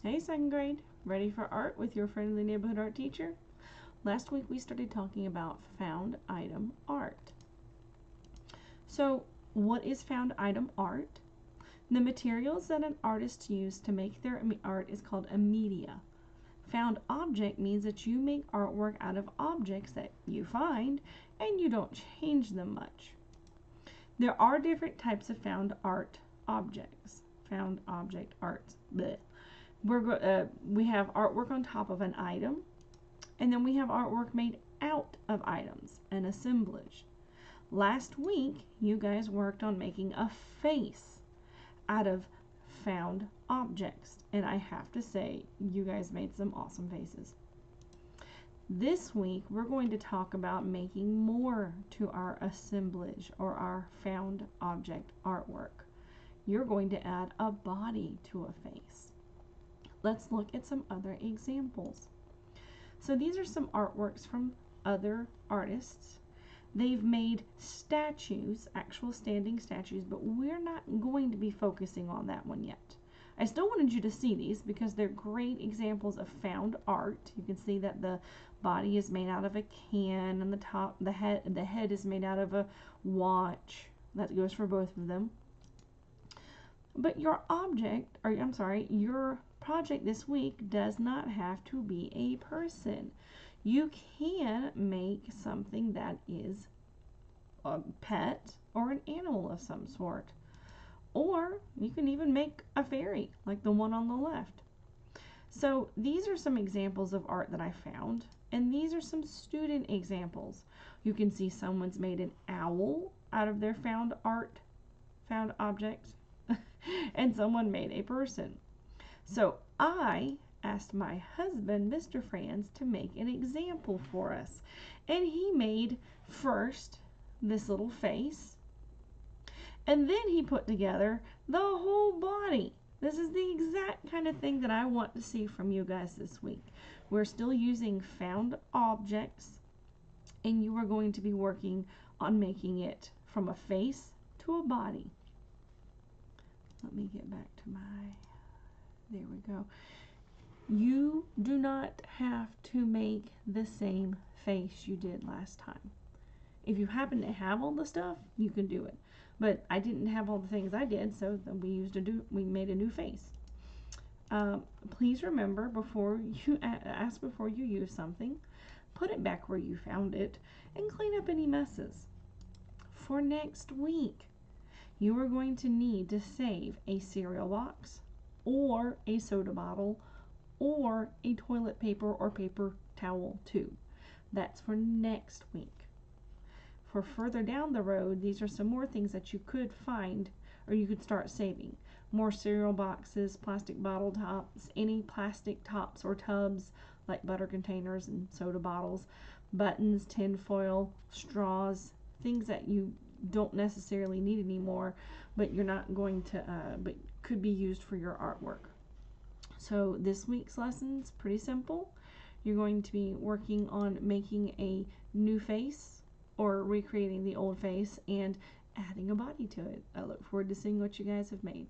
Hey, second grade, ready for art with your friendly neighborhood art teacher? Last week we started talking about found item art. So, what is found item art? The materials that an artist used to make their art is called a media. Found object means that you make artwork out of objects that you find and you don't change them much. There are different types of found art objects. Found object arts. Blech. We have artwork on top of an item, and then we have artwork made out of items, an assemblage. Last week, you guys worked on making a face out of found objects, and I have to say, you guys made some awesome faces. This week, we're going to talk about making more to our assemblage or our found object artwork. You're going to add a body to a face. Let's look at some other examples. So these are some artworks from other artists. They've made statues, actual standing statues, but we're not going to be focusing on that one yet. I still wanted you to see these because they're great examples of found art. You can see that the body is made out of a can, and the head is made out of a watch. That goes for both of them. But your project this week does not have to be a person. You can make something that is a pet or an animal of some sort. Or you can even make a fairy, like the one on the left. So these are some examples of art that I found, and these are some student examples. You can see someone's made an owl out of their found object, and someone made a person. So I asked my husband, Mr. Franz, to make an example for us. And he made first this little face, and then he put together the whole body. This is the exact kind of thing that I want to see from you guys this week. We're still using found objects, and you are going to be working on making it from a face to a body. Let me get back to there we go. You do not have to make the same face you did last time. If you happen to have all the stuff, you can do it. But I didn't have all the things I did, so we made a new face. Please remember, before you use something, put it back where you found it and clean up any messes. For next week, you are going to need to save a cereal box, or a soda bottle, or a toilet paper or paper towel tube. That's for next week. For further down the road, these are some more things that you could find or you could start saving. More cereal boxes, plastic bottle tops, any plastic tops or tubs like butter containers and soda bottles, buttons, tin foil, straws, things that you don't necessarily need anymore, but you're not going to, but could be used for your artwork. So this week's lesson's pretty simple. You're going to be working on making a new face or recreating the old face and adding a body to it. I look forward to seeing what you guys have made.